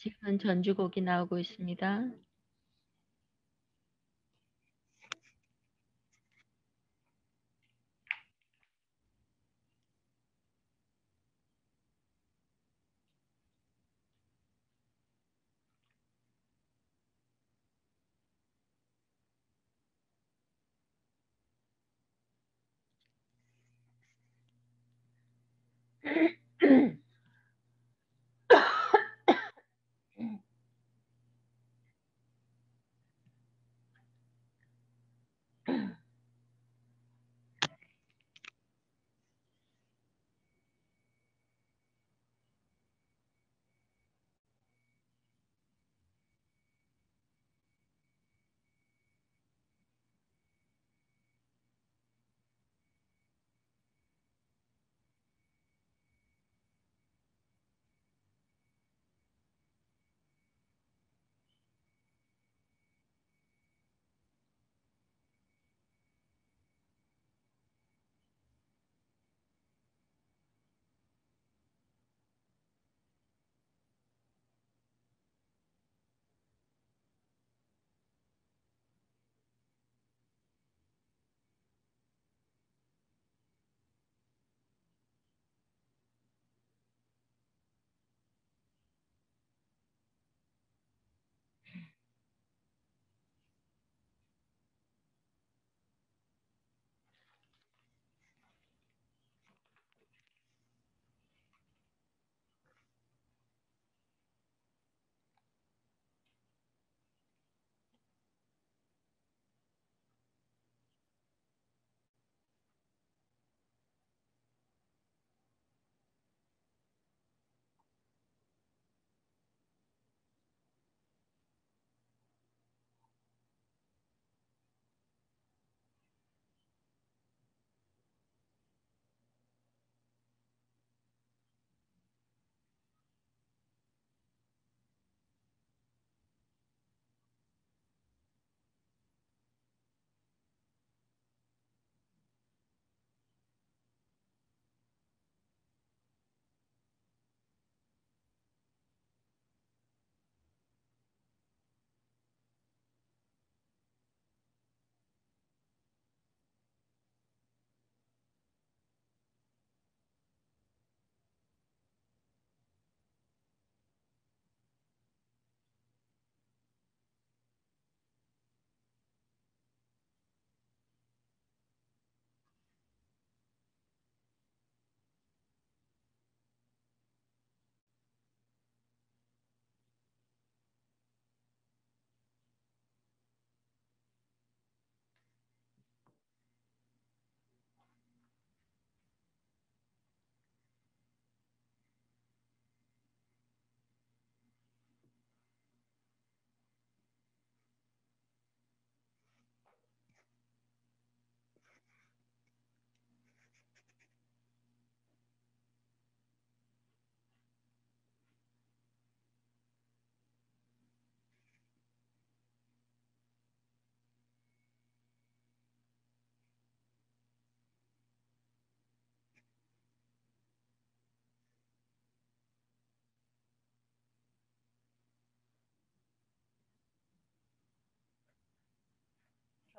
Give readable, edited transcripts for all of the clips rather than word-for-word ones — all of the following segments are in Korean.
지금은 전주곡이 나오고 있습니다.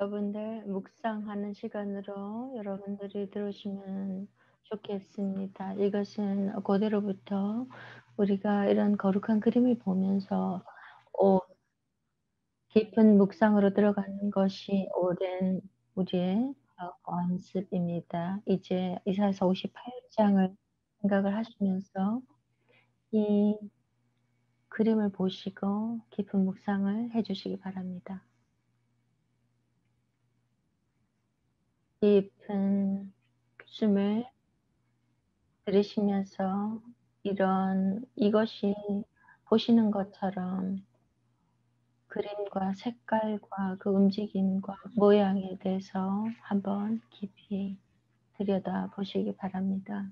여러분들 묵상하는 시간으로 여러분들이 들으시면 좋겠습니다. 이것은 고대로부터 우리가 이런 거룩한 그림을 보면서 깊은 묵상으로 들어가는 것이 오랜 우리의 관습입니다. 이제 이사야서 58장을 생각을 하시면서 이 그림을 보시고 깊은 묵상을 해주시기 바랍니다. 깊은 숨을 들이쉬면서 이것이 보시는 것처럼 그림과 색깔과 그 움직임과 모양에 대해서 한번 깊이 들여다 보시기 바랍니다.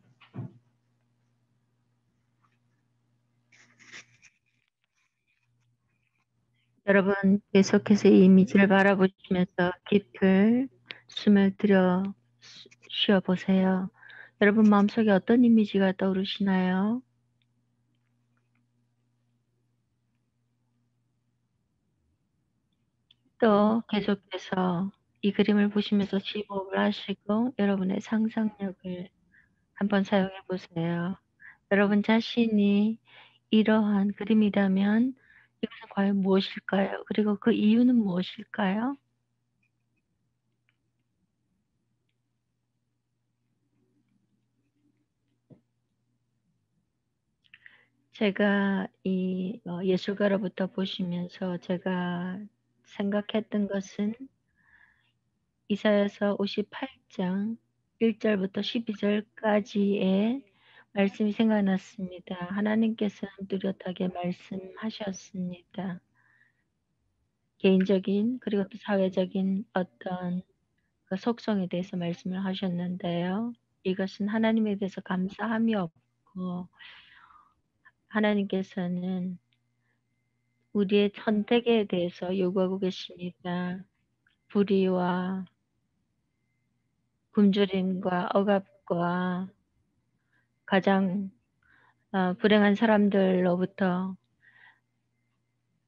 여러분 계속해서 이 이미지를 바라보시면서 깊은 숨을 들여 쉬어보세요. 여러분 마음속에 어떤 이미지가 떠오르시나요? 또 계속해서 이 그림을 보시면서 심호흡을 하시고 여러분의 상상력을 한번 사용해 보세요. 여러분 자신이 이러한 그림이라면 이것은 과연 무엇일까요? 그리고 그 이유는 무엇일까요? 제가 이 예술가로부터 보시면서 제가 생각했던 것은 이사야서 58장 1절부터 12절까지의 말씀이 생각났습니다. 하나님께서는 뚜렷하게 말씀하셨습니다. 개인적인 그리고 또 사회적인 어떤 그 속성에 대해서 말씀을 하셨는데요. 이것은 하나님에 대해서 감사함이 없고 하나님께서는 우리의 선택에 대해서 요구하고 계십니다. 불의와 굶주림과 억압과 가장 불행한 사람들로부터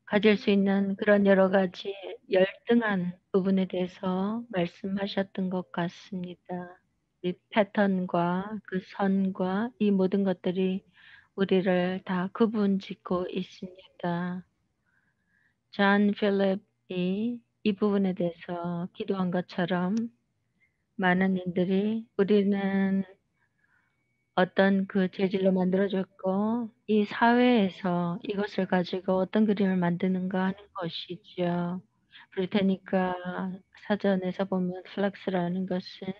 가질 수 있는 그런 여러 가지 열등한 부분에 대해서 말씀하셨던 것 같습니다. 이 패턴과 그 선과 이 모든 것들이 우리를 다 구분짓고 있습니다. 존 필립이 이 부분에 대해서 기도한 것처럼 많은 이들이 우리는 어떤 그 재질로 만들어졌고 이 사회에서 이것을 가지고 어떤 그림을 만드는가 하는 것이죠. 브리타니카 사전에서 보면 플락스라는 것은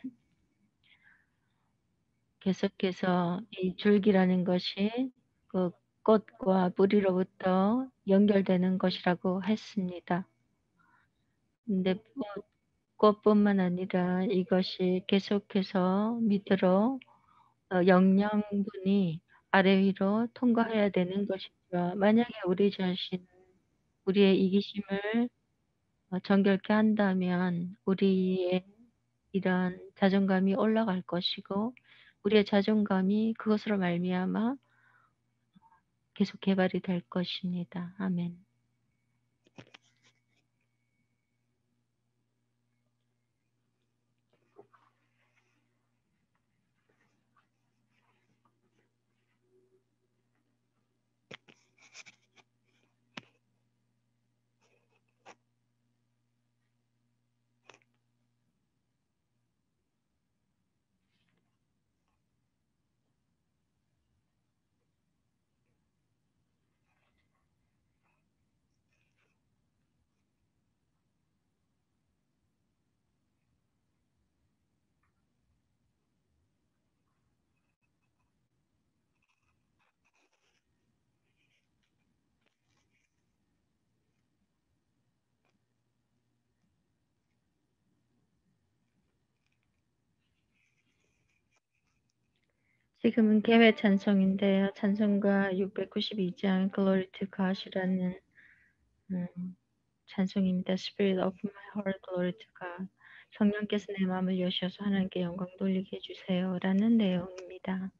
계속해서 이 줄기라는 것이 그 꽃과 뿌리로부터 연결되는 것이라고 했습니다. 근데 꽃뿐만 아니라 이것이 계속해서 밑으로 영양분이 아래 위로 통과해야 되는 것이죠. 만약에 우리 자신, 우리의 이기심을 정결케 한다면 우리의 이런 자존감이 올라갈 것이고 우리의 자존감이 그것으로 말미암아 계속 개발이 될 것입니다. 아멘. 지금은 개회 찬송인데요. 찬송가 692장 Glory to God이라는 찬송입니다. Spirit of my heart, glory to God. 성령께서 내 마음을 여셔서 하나님께 영광 돌리게 해주세요. 라는 내용입니다.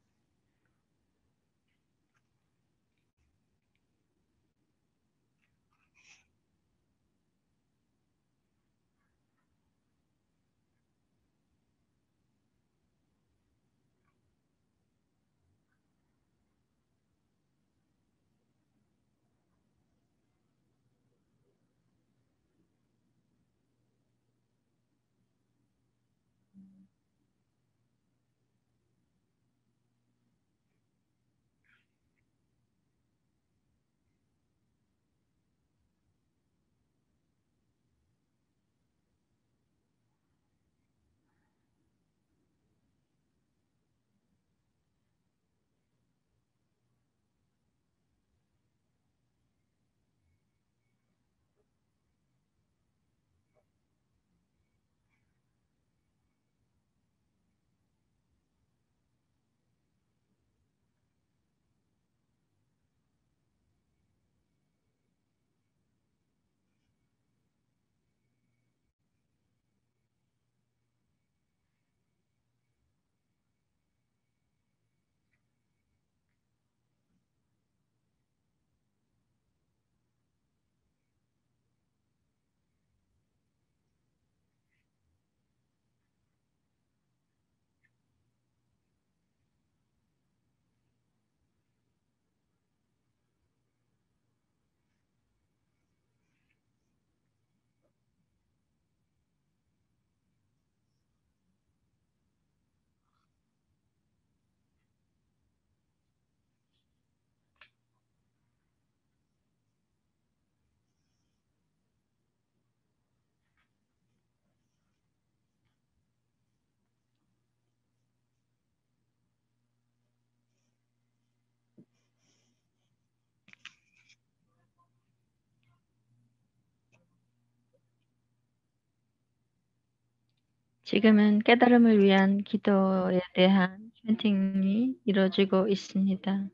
지금은 깨달음을 위한 기도에 대한 챈팅이 이루어지고 있습니다.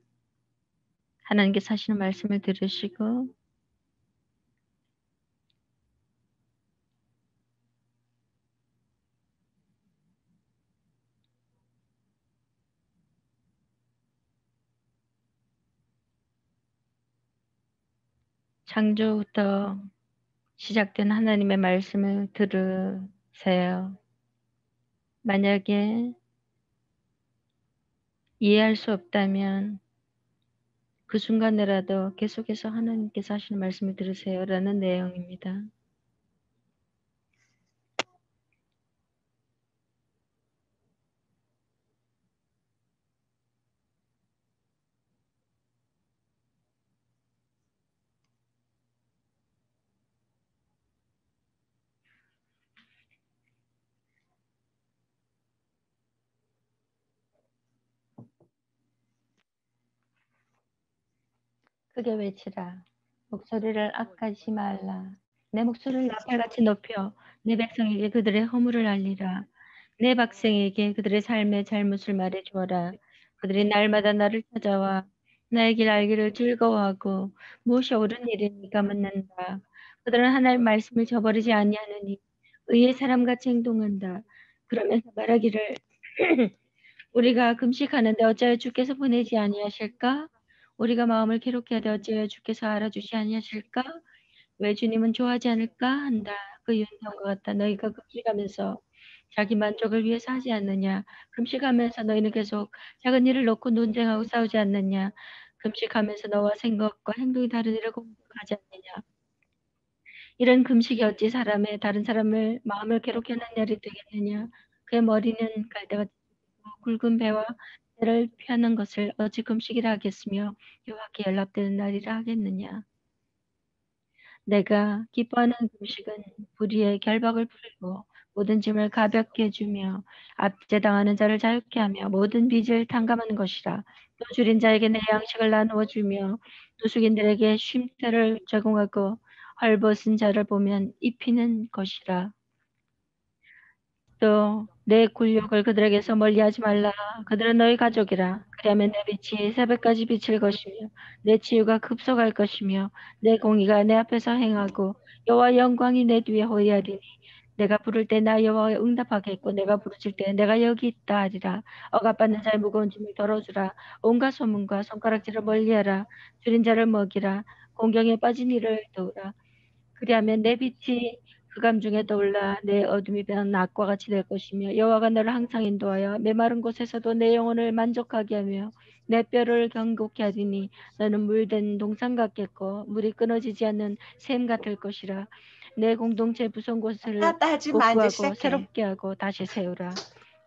하나님께서 하시는 말씀을 들으시고 창조부터 시작된 하나님의 말씀을 들으세요. 만약에 이해할 수 없다면 그 순간에라도 계속해서 하나님께서 하시는 말씀을 들으세요 라는 내용입니다. 크게 외치라. 목소리를 악하지 말라. 내 목소리를 나팔같이 높여 내 백성에게 그들의 허물을 알리라. 내 백성에게 그들의 삶의 잘못을 말해주어라. 그들이 날마다 나를 찾아와 나의 길 알기를 즐거워하고 무엇이 옳은 일이니까 묻는다. 그들은 하나님 말씀을 저버리지 아니하느니 의의 사람같이 행동한다. 그러면서 말하기를 우리가 금식하는데 어찌하여 주께서 보내지 아니하실까? 우리가 마음을 괴롭게 하되 어찌하여 주께서 알아주시 아니하실까? 왜 주님은 좋아하지 않을까? 한다. 그 이유는 다음과 같다. 너희가 금식하면서 자기 만족을 위해서 하지 않느냐? 금식하면서 너희는 계속 작은 일을 놓고 논쟁하고 싸우지 않느냐? 금식하면서 너와 생각과 행동이 다른 일을 공격하지 않느냐? 이런 금식이 어찌 다른 사람을 마음을 괴롭게 하는 일이 되겠느냐? 그의 머리는 갈대가 굵은 배와 배를 펴는 것을 어찌 금식이라 하겠으며 여호와께 연락되는 날이라 하겠느냐. 내가 기뻐하는 금식은 불의의 결박을 풀고 모든 짐을 가볍게 해주며 압제당하는 자를 자유케 하며 모든 빚을 탕감하는 것이라. 또 줄인 자에게 내 양식을 나누어 주며 또 숙인들에게 쉼터를 제공하고 헐벗은 자를 보면 입히는 것이라. 또 내 굴욕을 그들에게서 멀리하지 말라. 그들은 너희 가족이라. 그리하면 내 빛이 새벽까지 비칠 것이며 내 치유가 급속할 것이며 내 공의가 내 앞에서 행하고 여호와 영광이 내 뒤에 호위하리니 내가 부를 때 나 여호와가 응답하겠고 내가 부르실 때 내가 여기 있다 하리라. 억압받는 자의 무거운 짐을 덜어주라. 온갖 소문과 손가락질을 멀리하라. 줄인 자를 먹이라. 공경에 빠진 이를 도우라. 그리하면 내 빛이 흑암 중에 떠올라 내 어둠이 변한 낮과 같이 될 것이며 여호와가 너를 항상 인도하여 메마른 곳에서도 내 영혼을 만족하게 하며 내 뼈를 견고케 하리니 너는 물된 동산 같겠고 물이 끊어지지 않는 샘 같을 것이라. 내 공동체 부순 곳을 따지 마, 이제 복구하고 시작해. 새롭게 하고 다시 세우라.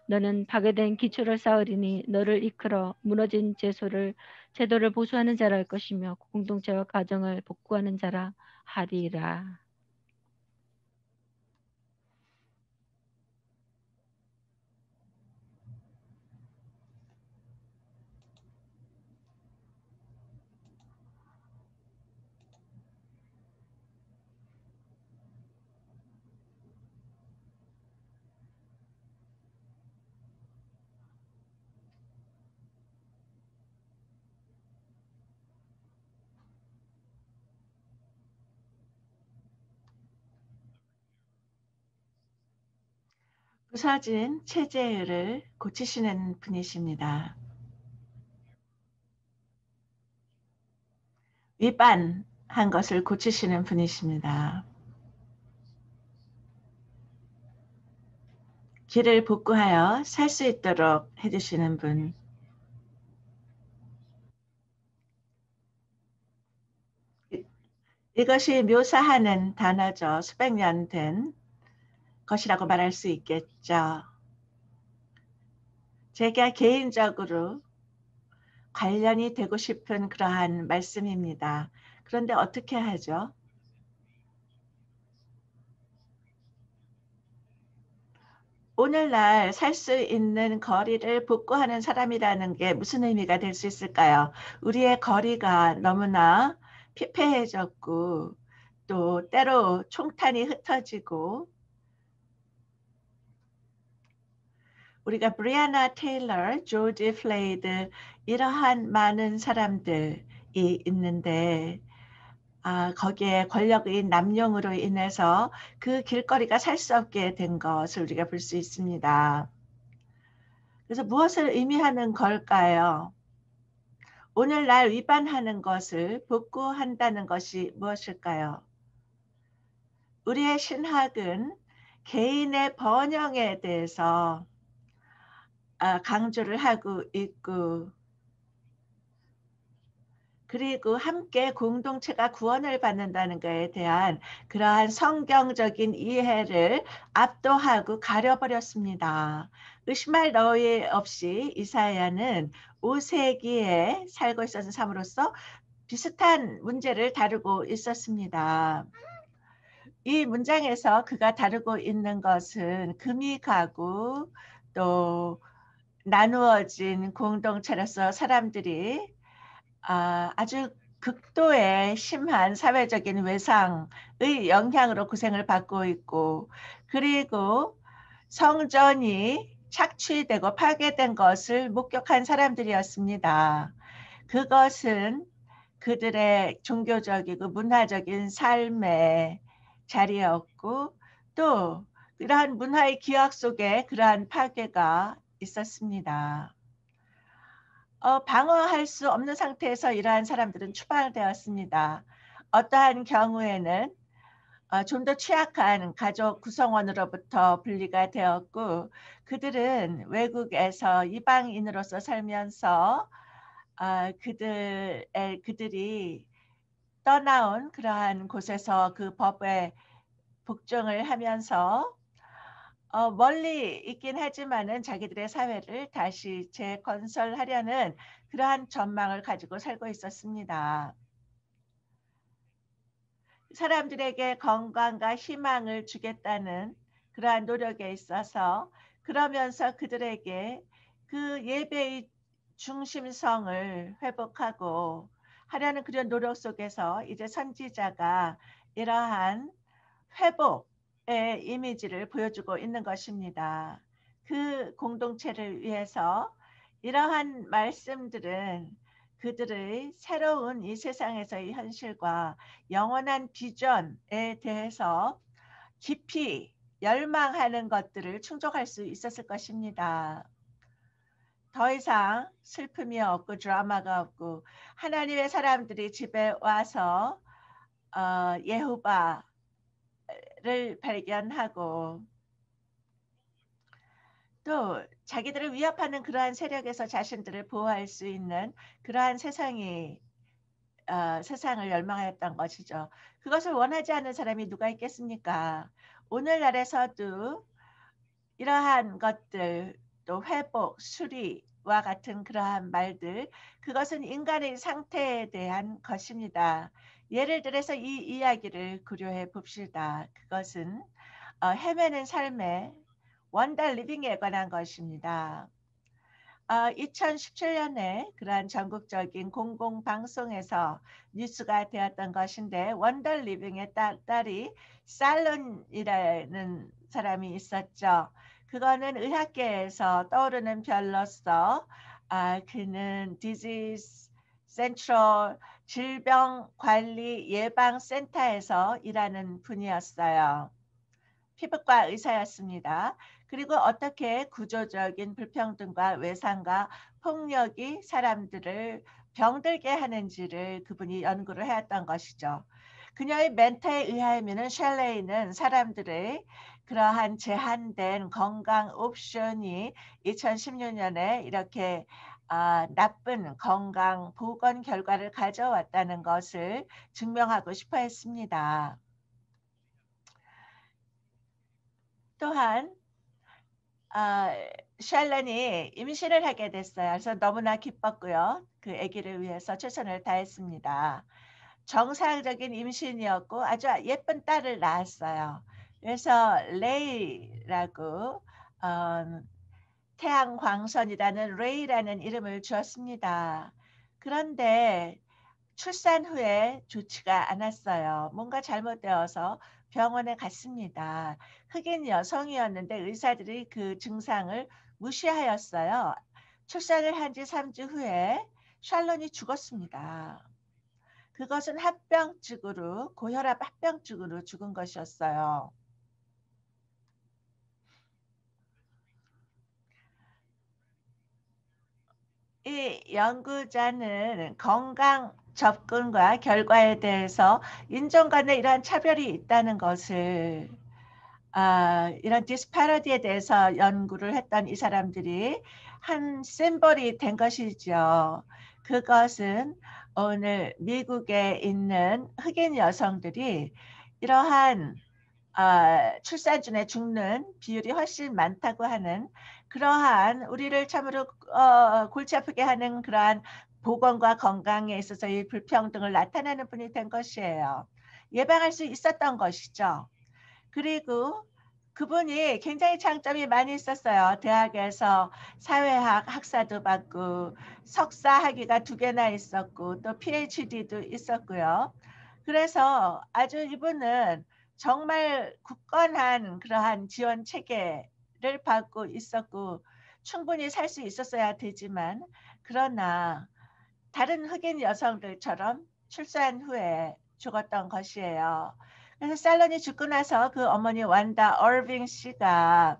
너는 파괴된 기초를 쌓으리니 너를 이끌어 무너진 제도를 보수하는 자라 할 것이며 공동체와 가정을 복구하는 자라 하리라. 부서진 체제를 고치시는 분이십니다. 위반한 것을 고치시는 분이십니다. 길을 복구하여 살 수 있도록 해주시는 분. 이것이 묘사하는 단어죠. 수백 년 된 것이라고 말할 수 있겠죠. 제가 개인적으로 관련이 되고 싶은 그러한 말씀입니다. 그런데 어떻게 하죠? 오늘날 살 수 있는 거리를 복구하는 사람이라는 게 무슨 의미가 될 수 있을까요? 우리의 거리가 너무나 피폐해졌고 또 때로 총탄이 흩어지고 우리가 브리아나 테일러, 조지 플레이드 이러한 많은 사람들이 있는데 거기에 권력의 남용으로 인해서 그 길거리가 살 수 없게 된 것을 우리가 볼 수 있습니다. 그래서 무엇을 의미하는 걸까요? 오늘날 위반하는 것을 복구한다는 것이 무엇일까요? 우리의 신학은 개인의 번영에 대해서 강조를 하고 있고, 그리고 함께 공동체가 구원을 받는다는 것에 대한 그러한 성경적인 이해를 압도하고 가려버렸습니다. 의심할 너희 없이 이사야는 5세기에 살고 있었던 사람으로서 비슷한 문제를 다루고 있었습니다. 이 문장에서 그가 다루고 있는 것은 금이 가고 또 나누어진 공동체로서 사람들이 아주 극도의 심한 사회적인 외상의 영향으로 고생을 받고 있고, 그리고 성전이 착취되고 파괴된 것을 목격한 사람들이었습니다. 그것은 그들의 종교적이고 문화적인 삶의 자리였고, 또 그러한 문화의 기억 속에 그러한 파괴가 있었습니다. 방어할 수 없는 상태에서 이러한 사람들은 추방되었습니다. 어떠한 경우에는 좀 더 취약한 가족 구성원으로부터 분리가 되었고, 그들은 외국에서 이방인으로서 살면서 그들이 떠나온 그러한 곳에서 그 법에 복종을 하면서 멀리 있긴 하지만은 자기들의 사회를 다시 재건설하려는 그러한 전망을 가지고 살고 있었습니다. 사람들에게 건강과 희망을 주겠다는 그러한 노력에 있어서, 그러면서 그들에게 그 예배의 중심성을 회복하고 하려는 그런 노력 속에서 이제 선지자가 이러한 회복의 이미지를 보여주고 있는 것입니다. 그 공동체를 위해서 이러한 말씀들은 그들의 새로운 이 세상에서의 현실과 영원한 비전에 대해서 깊이 열망하는 것들을 충족할 수 있었을 것입니다. 더 이상 슬픔이 없고 드라마가 없고, 하나님의 사람들이 집에 와서 예호바를 발견하고, 또 자기들을 위협하는 그러한 세력에서 자신들을 보호할 수 있는 그러한 세상을 열망하였던 것이죠. 그것을 원하지 않는 사람이 누가 있겠습니까? 오늘날에서도 이러한 것들, 또 회복, 수리와 같은 그러한 말들, 그것은 인간의 상태에 대한 것입니다. 예를 들어서 이 이야기를 고려해 봅시다. 그것은 헤매는 삶의 원더 리빙에 관한 것입니다. 2017년에 그러한 전국적인 공공방송에서 뉴스가 되었던 것인데, 원더 리빙의 딸이 살론이라는 사람이 있었죠. 그거는 의학계에서 떠오르는 별로서 그는 디지즈 센트럴 질병관리예방센터에서 일하는 분이었어요. 피부과 의사였습니다. 그리고 어떻게 구조적인 불평등과 외상과 폭력이 사람들을 병들게 하는지를 그분이 연구를 해왔던 것이죠. 그녀의 멘터에 의하면 셸레이는 사람들의 그러한 제한된 건강 옵션이 2016년에 이렇게 나쁜 건강 보건 결과를 가져왔다는 것을 증명하고 싶어 했습니다. 또한 샬런이 임신을 하게 됐어요. 그래서 너무나 기뻤고요. 그 아기를 위해서 최선을 다했습니다. 정상적인 임신이었고 아주 예쁜 딸을 낳았어요. 그래서 레이라고 태양광선이라는 레이라는 이름을 주었습니다. 그런데 출산 후에 좋지가 않았어요. 뭔가 잘못되어서 병원에 갔습니다. 흑인 여성이었는데 의사들이 그 증상을 무시하였어요. 출산을 한 지 3주 후에 샬론이 죽었습니다. 그것은 합병증으로, 고혈압 합병증으로 죽은 것이었어요. 이 연구자는 건강 접근과 결과에 대해서 인종 간의 이러한 차별이 있다는 것을 이런 디스패러디에 대해서 연구를 했던 이 사람들이 한 심볼이 된 것이죠. 그것은 오늘 미국에 있는 흑인 여성들이 이러한 출산 중에 죽는 비율이 훨씬 많다고 하는 그러한 우리를 참으로 골치 아프게 하는 그러한 보건과 건강에 있어서의 불평등을 나타내는 분이 된 것이에요. 예방할 수 있었던 것이죠. 그리고 그분이 굉장히 장점이 많이 있었어요. 대학에서 사회학 학사도 받고 석사 학위가 2개나 있었고 또 PhD도 있었고요. 그래서 아주 이분은 정말 굳건한 그러한 지원 체계를 받고 있었고 충분히 살 수 있었어야 되지만 그러나 다른 흑인 여성들처럼 출산 후에 죽었던 것이에요. 그래서 샬론이 죽고 나서 그 어머니 완다 얼빙 씨가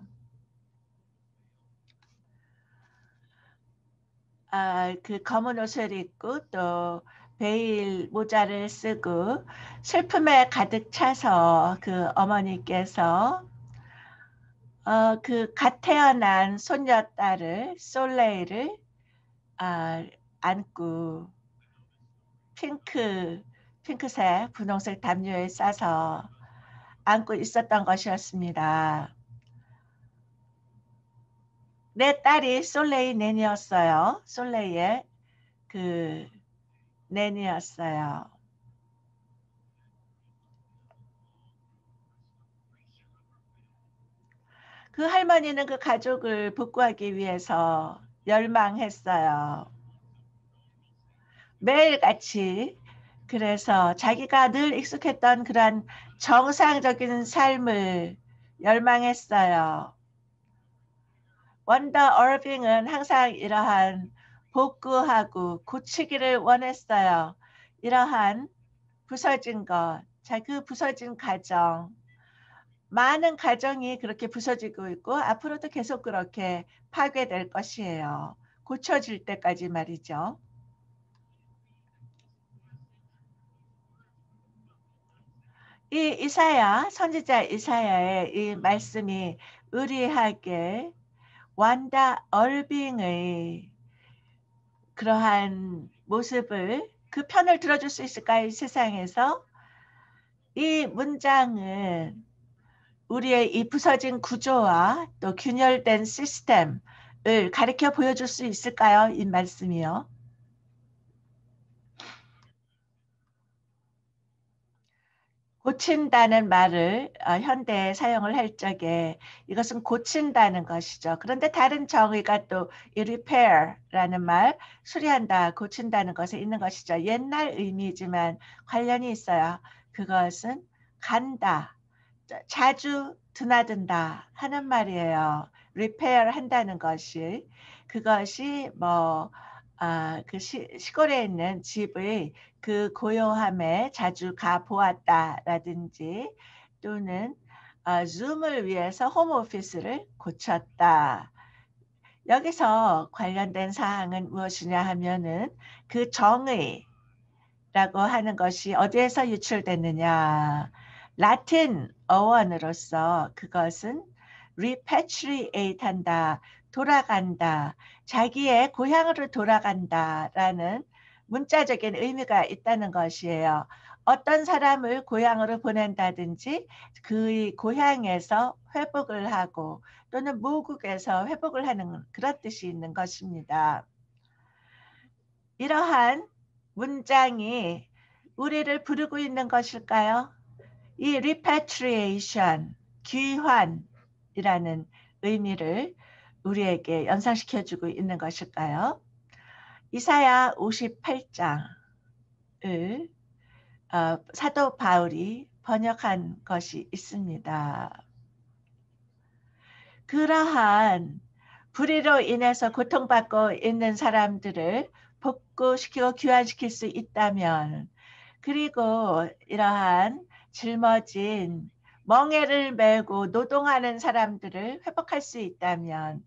그 검은 옷을 입고 또 베일 모자를 쓰고 슬픔에 가득 차서 그 어머니께서 그 갓 태어난 손녀딸을 솔레이를 안고 핑크색 분홍색 담요에 싸서 안고 있었던 것이었습니다. 내 딸이 솔레이 낸이었어요. 솔레이의 그 낸이었어요. 그 할머니는 그 가족을 복구하기 위해서 열망했어요. 매일같이. 그래서 자기가 늘 익숙했던 그런 정상적인 삶을 열망했어요. 원더 얼빙은 항상 이러한 복구하고 고치기를 원했어요. 이러한 부서진 것, 그 부서진 가정, 많은 가정이 그렇게 부서지고 있고 앞으로도 계속 그렇게 파괴될 것이에요. 고쳐질 때까지 말이죠. 이 이사야, 선지자 이사야의 이 말씀이 의리하게 완다 얼빙의 그러한 모습을 그 편을 들어줄 수 있을까요? 이 세상에서 이 문장은 우리의 이 부서진 구조와 또 균열된 시스템을 가리켜 보여줄 수 있을까요? 이 말씀이요. 고친다는 말을 현대에 사용을 할 적에 이것은 고친다는 것이죠. 그런데 다른 정의가 또 이 repair라는 말, 수리한다, 고친다는 것에 있는 것이죠. 옛날 의미지만 관련이 있어요. 그것은 간다, 자주 드나든다 하는 말이에요. repair 한다는 것이 그것이 뭐 그 시골에 있는 집의 그 고요함에 자주 가 보았다라든지 또는 줌을 위해서 홈오피스를 고쳤다. 여기서 관련된 사항은 무엇이냐 하면은 그 정의라고 하는 것이 어디에서 유출됐느냐. 라틴 어원으로서 그것은 repatriate 한다, 돌아간다, 자기의 고향으로 돌아간다라는 문자적인 의미가 있다는 것이에요. 어떤 사람을 고향으로 보낸다든지 그의 고향에서 회복을 하고 또는 모국에서 회복을 하는 그런 뜻이 있는 것입니다. 이러한 문장이 우리를 부르고 있는 것일까요? 이 repatriation, 귀환이라는 의미를 우리에게 연상시켜주고 있는 것일까요? 이사야 58장을 사도 바울이 번역한 것이 있습니다. 그러한 불의로 인해서 고통받고 있는 사람들을 복구시키고 귀환시킬 수 있다면, 그리고 이러한 짊어진 멍에를 메고 노동하는 사람들을 회복할 수 있다면,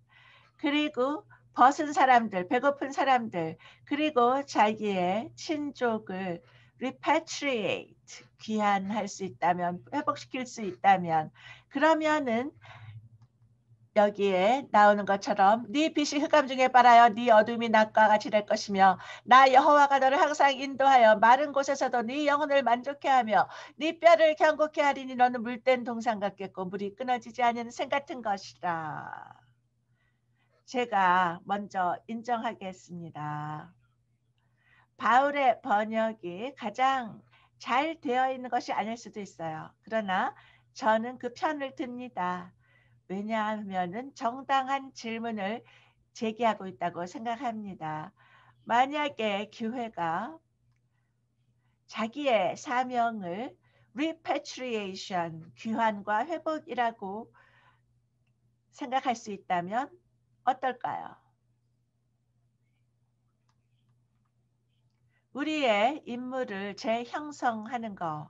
그리고 벗은 사람들, 배고픈 사람들, 그리고 자기의 친족을 repatriate, 귀환할 수 있다면, 회복시킬 수 있다면, 그러면은 여기에 나오는 것처럼 네 빛이 흑암 중에 빨아요. 네 어둠이 낮과 같이 될 것이며, 나 여호와가 너를 항상 인도하여 마른 곳에서도 네 영혼을 만족해 하며 네 뼈를 견고케 하리니 너는 물된 동상 같겠고 물이 끊어지지 않는 샘 같은 것이라. 제가 먼저 인정하겠습니다. 바울의 번역이 가장 잘 되어 있는 것이 아닐 수도 있어요. 그러나 저는 그 편을 듭니다. 왜냐하면 정당한 질문을 제기하고 있다고 생각합니다. 만약에 교회가 자기의 사명을 repatriation, 귀환과 회복이라고 생각할 수 있다면 어떨까요? 우리의 인물을 재형성하는 것,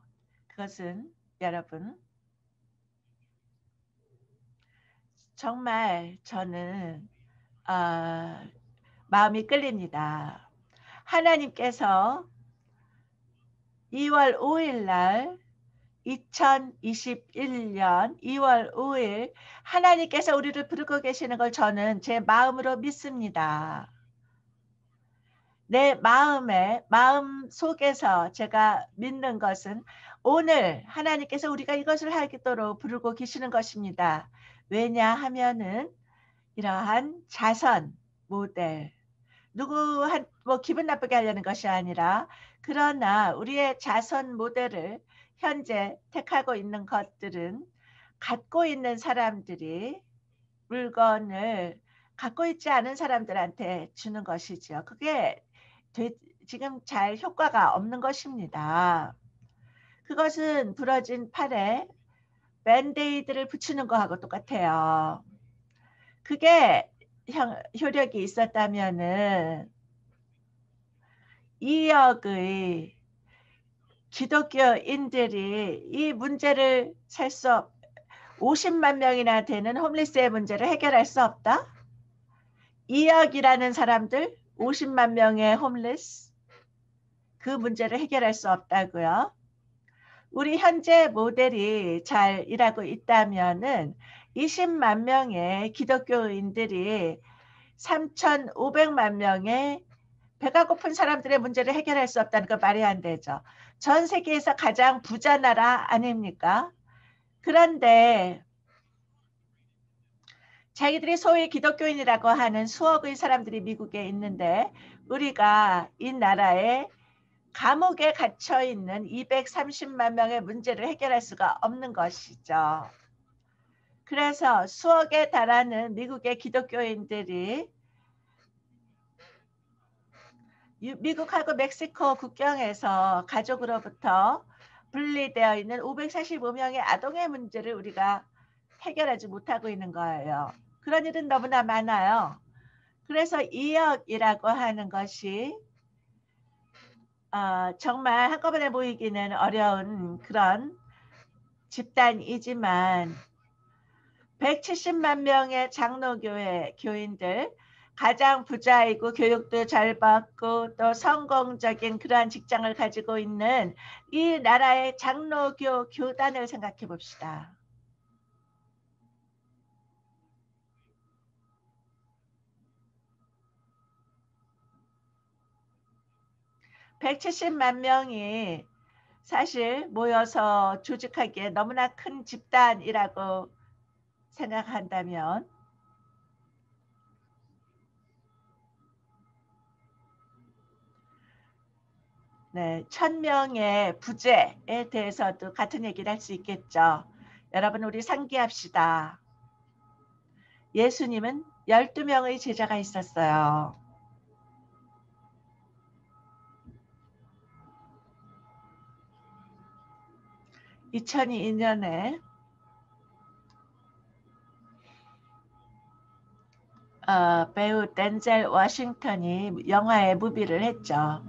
그것은 여러분 정말 저는 마음이 끌립니다. 하나님께서 2월 5일 날 2021년 2월 5일 하나님께서 우리를 부르고 계시는 걸 저는 제 마음으로 믿습니다. 내 마음 속에서 제가 믿는 것은 오늘 하나님께서 우리가 이것을 하도록 부르고 계시는 것입니다. 왜냐하면은 이러한 자선 모델, 뭐 기분 나쁘게 하려는 것이 아니라, 그러나 우리의 자선 모델을 현재 택하고 있는 것들은 갖고 있는 사람들이 물건을 갖고 있지 않은 사람들한테 주는 것이죠. 그게 지금 잘 효과가 없는 것입니다. 그것은 부러진 팔에 밴데이드를 붙이는 거하고 똑같아요. 그게 효력이 있었다면은 2억의 기독교인들이 이 문제를 50만 명이나 되는 홈리스의 문제를 해결할 수 없다? 2억이라는 사람들, 50만 명의 홈리스, 그 문제를 해결할 수 없다고요? 우리 현재 모델이 잘 일하고 있다면은 20만 명의 기독교인들이 3,500만 명의 배가 고픈 사람들의 문제를 해결할 수 없다는 거 말이 안 되죠. 전 세계에서 가장 부자 나라 아닙니까? 그런데 자기들이 소위 기독교인이라고 하는 수억의 사람들이 미국에 있는데, 우리가 이 나라에 감옥에 갇혀 있는 230만 명의 문제를 해결할 수가 없는 것이죠. 그래서 수억에 달하는 미국의 기독교인들이 미국하고 멕시코 국경에서 가족으로부터 분리되어 있는 545명의 아동의 문제를 우리가 해결하지 못하고 있는 거예요. 그런 일은 너무나 많아요. 그래서 2억이라고 하는 것이 정말 한꺼번에 모이기는 어려운 그런 집단이지만 170만 명의 장로교회 교인들, 가장 부자이고 교육도 잘 받고 또 성공적인 그러한 직장을 가지고 있는 이 나라의 장로교 교단을 생각해 봅시다. 170만 명이 사실 모여서 조직하기에 너무나 큰 집단이라고 생각한다면, 네, 1,000명의 부재에 대해서도 같은 얘기를 할 수 있겠죠. 여러분, 우리 상기합시다. 예수님은 12명의 제자가 있었어요. 2002년에 배우 덴젤 워싱턴이 영화에 무비를 했죠.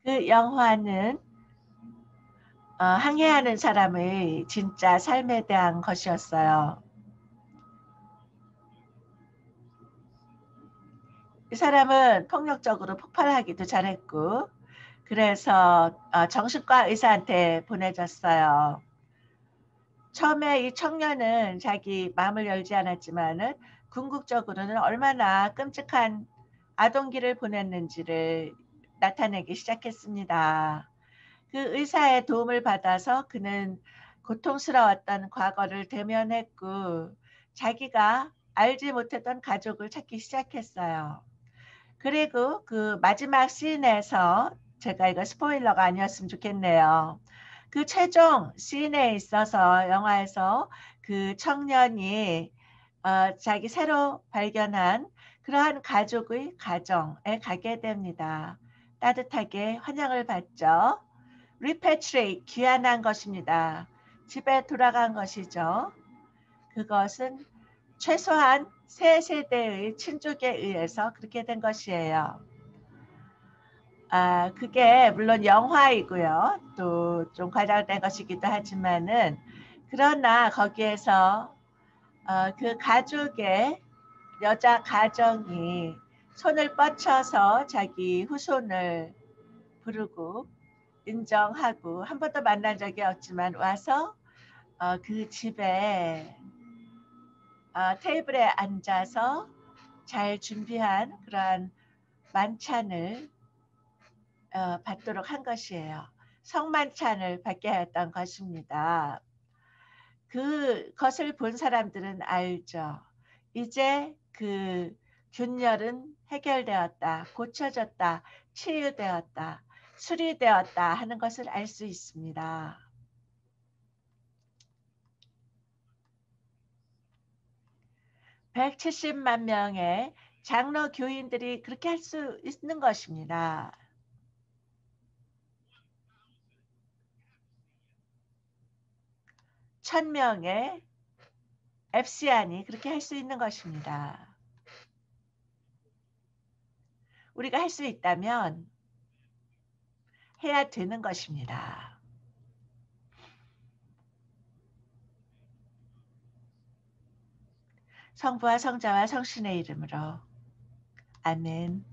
그 영화는 항해하는 사람의 진짜 삶에 대한 것이었어요. 이 사람은 폭력적으로 폭발하기도 잘했고, 그래서 정신과 의사한테 보내졌어요. 처음에 이 청년은 자기 마음을 열지 않았지만은 궁극적으로는 얼마나 끔찍한 아동기를 보냈는지를 나타내기 시작했습니다. 그 의사의 도움을 받아서 그는 고통스러웠던 과거를 대면했고 자기가 알지 못했던 가족을 찾기 시작했어요. 그리고 그 마지막 씬에서 제가 이거 스포일러가 아니었으면 좋겠네요. 그 최종 씬에 있어서 영화에서 그 청년이 자기 새로 발견한 그러한 가족의 가정에 가게 됩니다. 따뜻하게 환영을 받죠. 리패트레이, 귀환한 것입니다. 집에 돌아간 것이죠. 그것은 최소한 세 세대의 친족에 의해서 그렇게 된 것이에요. 그게 물론 영화이고요. 또 좀 과장된 것이기도 하지만은 그러나 거기에서 그 가족의 여자 가정이 손을 뻗쳐서 자기 후손을 부르고 인정하고 한 번도 만난 적이 없지만 와서 그 집에 테이블에 앉아서 잘 준비한 그러한 만찬을 받도록 한 것이에요. 성만찬을 받게 하였던 것입니다. 그것을 본 사람들은 알죠. 이제 그 균열은 해결되었다, 고쳐졌다, 치유되었다, 수리되었다 하는 것을 알 수 있습니다. 170만 명의 장로 교인들이 그렇게 할 수 있는 것입니다. 1000명의 FC안이 그렇게 할 수 있는 것입니다. 우리가 할 수 있다면 해야 되는 것입니다. 성부와 성자와 성신의 이름으로 아멘.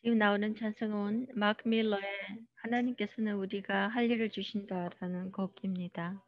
지금 나오는 찬송은 마크 밀러의 하나님께서는 우리가 할 일을 주신다라는 곡입니다.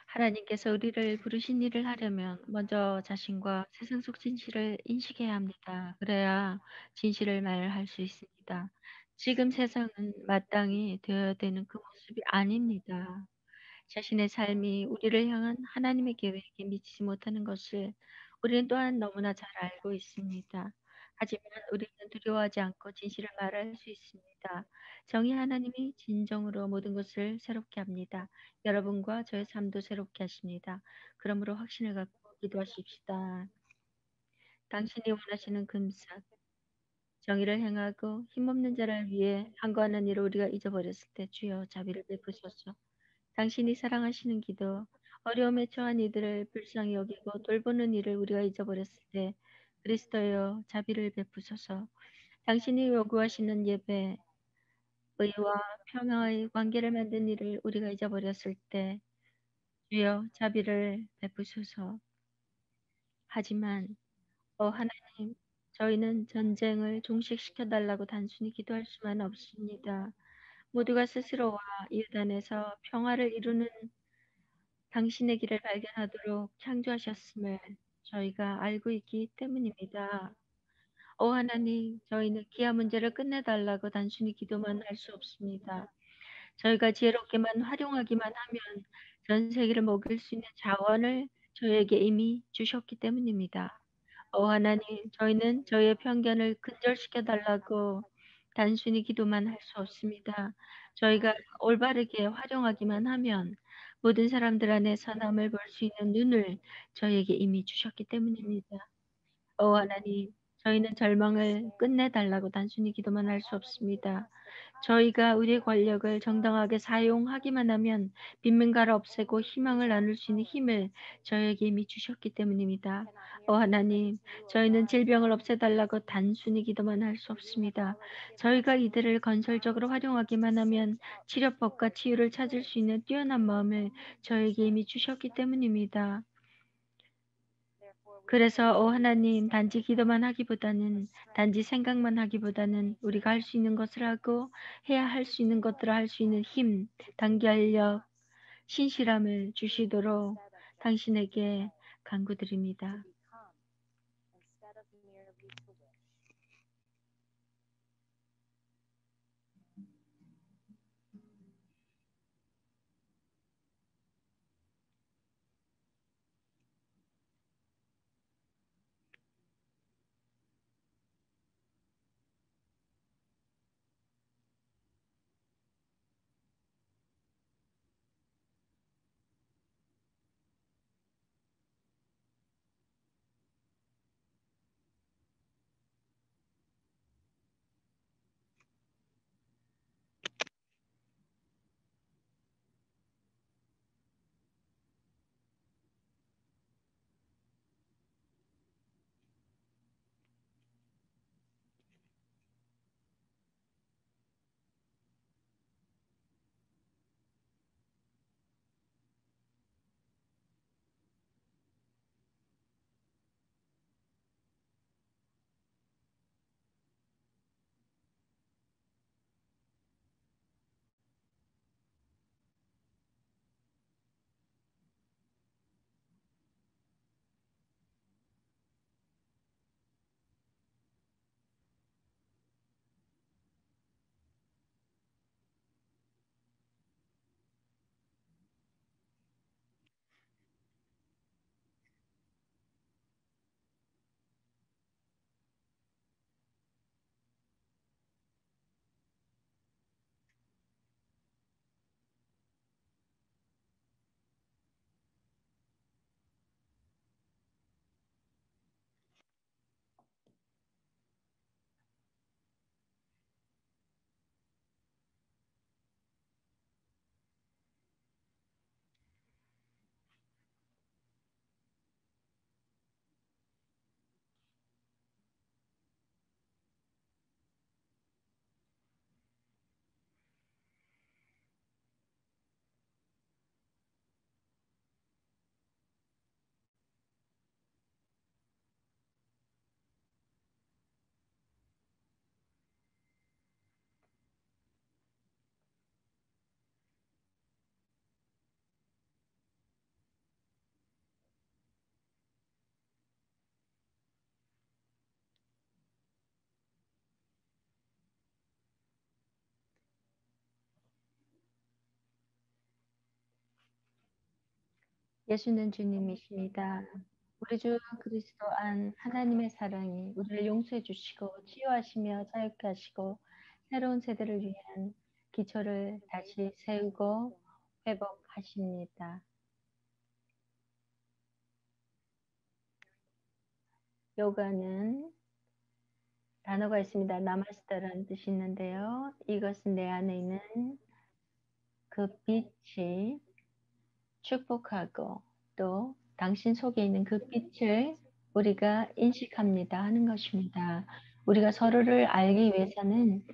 하나님께서 우리를 부르신 일을 하려면 먼저 자신과 세상 속 진실을 인식해야 합니다. 그래야 진실을 말할 수 있습니다. 지금 세상은 마땅히 되어야 되는 그 모습이 아닙니다. 자신의 삶이 우리를 향한 하나님의 계획에 미치지 못하는 것을 우리는 또한 너무나 잘 알고 있습니다. 하지만 우리는 두려워하지 않고 진실을 말할 수 있습니다. 정의 하나님이 진정으로 모든 것을 새롭게 합니다. 여러분과 저의 삶도 새롭게 하십니다. 그러므로 확신을 갖고 기도하십시다. 당신이 원하시는 금삭, 정의를 행하고 힘없는 자를 위해 항거하는 일을 우리가 잊어버렸을 때 주여 자비를 베푸소서. 당신이 사랑하시는 기도, 어려움에 처한 이들을 불쌍히 여기고 돌보는 일을 우리가 잊어버렸을 때 그리스도여 자비를 베푸소서. 당신이 요구하시는 예배, 의와 평화의 관계를 만든 일을 우리가 잊어버렸을 때 주여 자비를 베푸소서. 하지만 하나님, 저희는 전쟁을 종식시켜 달라고 단순히 기도할 수만 없습니다. 모두가 스스로와 이웃 안에서 평화를 이루는 당신의 길을 발견하도록 창조하셨음을 저희가 알고 있기 때문입니다. 오 하나님, 저희는 기아 문제를 끝내달라고 단순히 기도만 할 수 없습니다. 저희가 지혜롭게만 활용하기만 하면 전 세계를 먹일 수 있는 자원을 저에게 이미 주셨기 때문입니다. 하나님, 저희는 저희의 편견을 근절시켜 달라고 단순히 기도만 할 수 없습니다. 저희가 올바르게 활용하기만 하면 모든 사람들 안에 선함을 볼 수 있는 눈을 저희에게 이미 주셨기 때문입니다. 하나님, 저희는 절망을 끝내달라고 단순히 기도만 할 수 없습니다. 저희가 우리의 권력을 정당하게 사용하기만 하면 빈민가를 없애고 희망을 나눌 수 있는 힘을 저에게 이미 주셨기 때문입니다. 하나님, 저희는 질병을 없애달라고 단순히 기도만 할 수 없습니다. 저희가 이들을 건설적으로 활용하기만 하면 치료법과 치유를 찾을 수 있는 뛰어난 마음을 저에게 이미 주셨기 때문입니다. 그래서 하나님, 단지 기도만 하기보다는, 단지 생각만 하기보다는 우리가 할 수 있는 것을 하고 해야 할 수 있는 것들을 할 수 있는 힘, 단결력, 신실함을 주시도록 당신에게 간구드립니다. 예수는 주님이십니다. 우리 주 그리스도 안 하나님의 사랑이 우리를 용서해 주시고 치유하시며 자유케 하시고 새로운 세대를 위한 기초를 다시 세우고 회복하십니다. 요가는 단어가 있습니다. 나마스타라는 뜻이 있는데요. 이것은 내 안에 있는 그 빛이 축복하고 또 당신 속에 있는 그 빛을 우리가 인식합니다 하는 것입니다. 우리가 서로를 알기 위해서는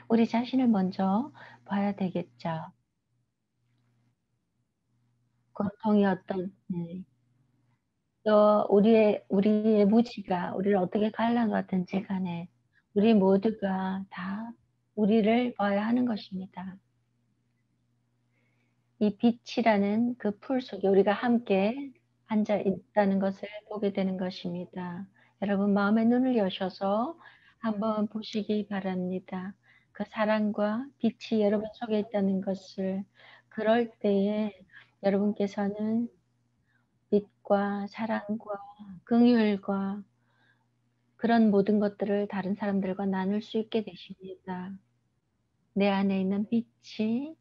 우리 자신을 먼저 봐야 되겠죠. 고통이 어떤 또 우리의 무지가 우리를 어떻게 갈라놨든지 간에 우리 모두가 다 우리를 봐야 하는 것입니다. 이 빛이라는 그 풀 속에 우리가 함께 앉아 있다는 것을 보게 되는 것입니다. 여러분 마음의 눈을 여셔서 한번 보시기 바랍니다. 그 사랑과 빛이 여러분 속에 있다는 것을 그럴 때에 여러분께서는 빛과 사랑과 긍휼과 그런 모든 것들을 다른 사람들과 나눌 수 있게 되십니다. 내 안에 있는 빛이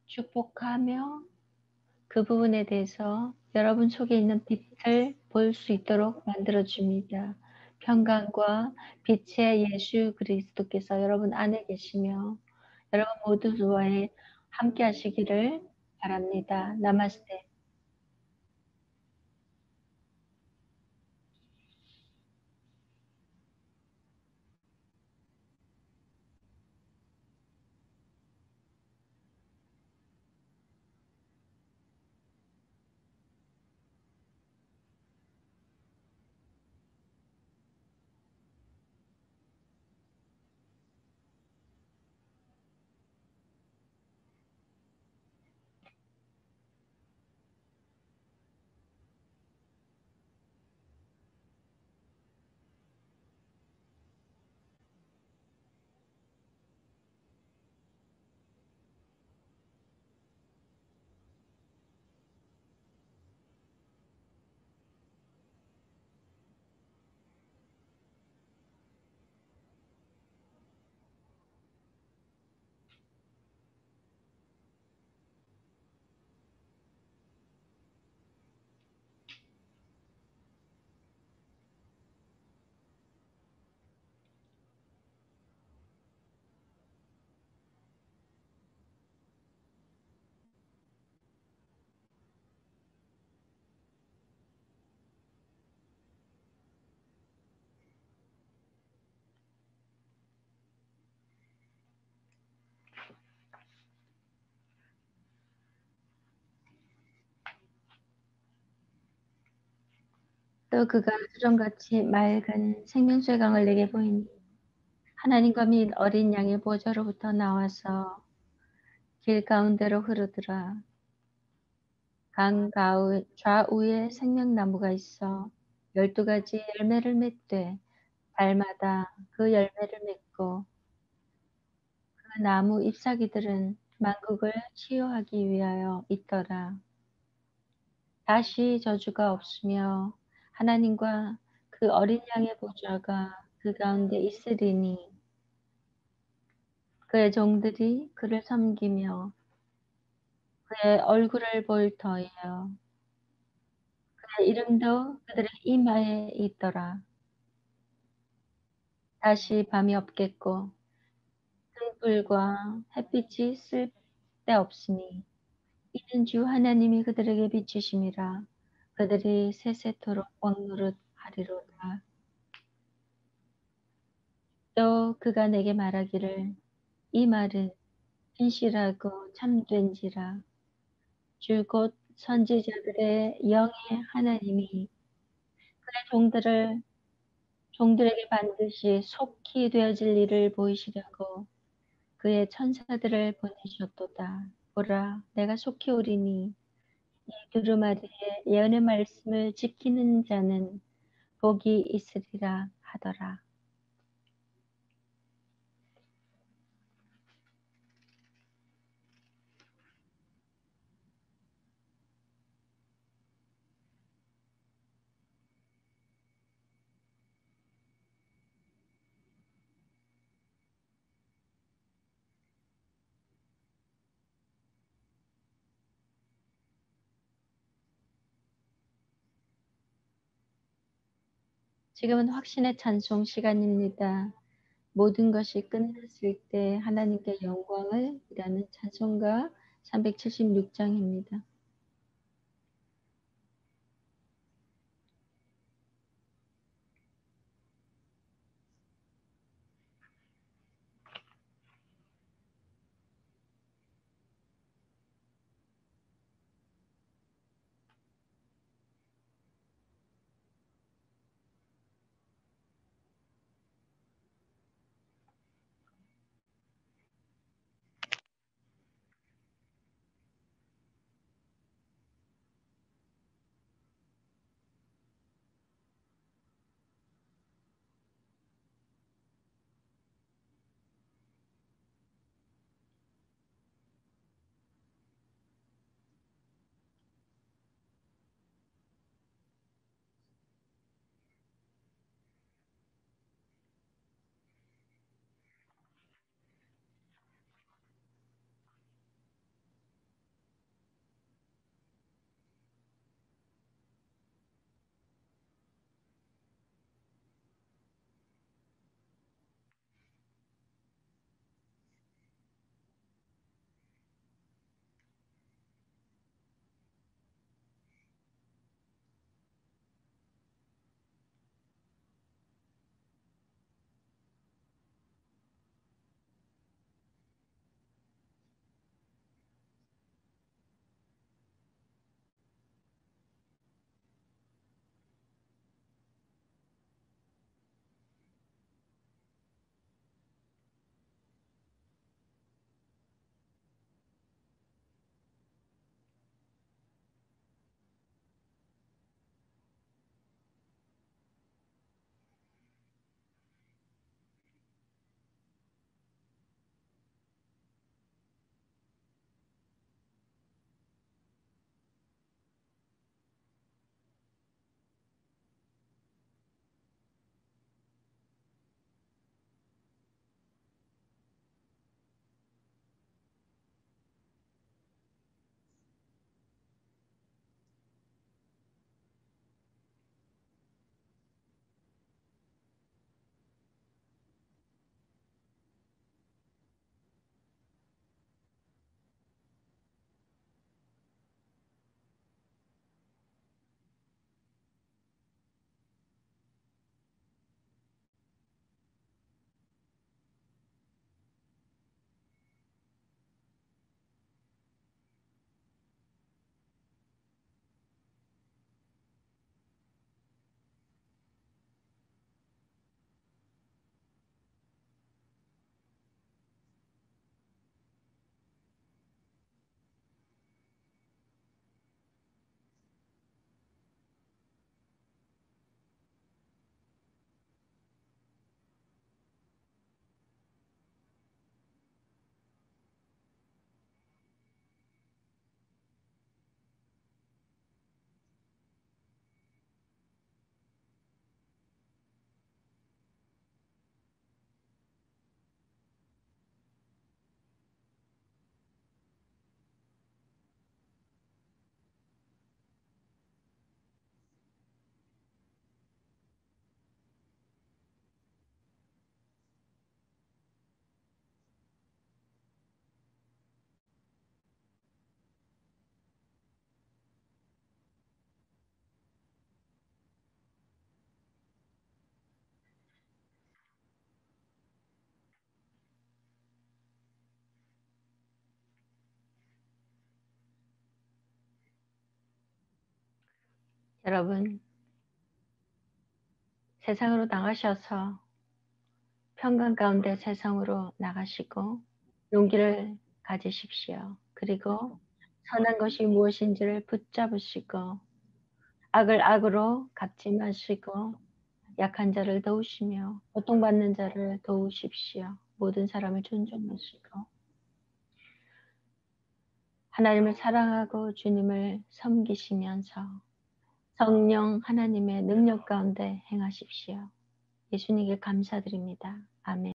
축복하며 그 부분에 대해서 여러분 속에 있는 빛을 볼 수 있도록 만들어 줍니다. 평강과 빛의 예수 그리스도께서 여러분 안에 계시며 여러분 모두와의 함께 하시기를 바랍니다. 나마스테. 또 그가 수정같이 맑은 생명수의 강을 내게 보이니 하나님과 및 어린 양의 보좌로부터 나와서 길 가운데로 흐르더라. 강 좌우에 생명나무가 있어 12가지 열매를 맺되 달마다 그 열매를 맺고 그 나무 잎사귀들은 만국을 치유하기 위하여 있더라. 다시 저주가 없으며 하나님과 그 어린 양의 보좌가 그 가운데 있으리니 그의 종들이 그를 섬기며 그의 얼굴을 볼 터이요 그의 이름도 그들의 이마에 있더라. 다시 밤이 없겠고 등불과 햇빛이 쓸데없으니 이는 주 하나님이 그들에게 비추심이라. 그들이 세세토록 왕노릇하리로다. 또 그가 내게 말하기를 이 말은 진실하고 참된지라. 주 곧 선지자들의 영의 하나님이 그의 종들에게 반드시 속히 되어질 일을 보이시려고 그의 천사들을 보내셨도다. 보라, 내가 속히 오리니 이 두루마리의 예언의 말씀을 지키는 자는 복이 있으리라 하더라. 지금은 확신의 찬송 시간입니다. 모든 것이 끝났을 때 하나님께 영광을 이라는 찬송가 376장입니다. 여러분, 세상으로 나가셔서 평강 가운데 세상으로 나가시고 용기를 가지십시오. 그리고 선한 것이 무엇인지를 붙잡으시고 악을 악으로 갚지 마시고 약한 자를 도우시며 고통받는 자를 도우십시오. 모든 사람을 존중하시고 하나님을 사랑하고 주님을 섬기시면서 성령 하나님의 능력 가운데 행하십시오. 예수님께 감사드립니다. 아멘.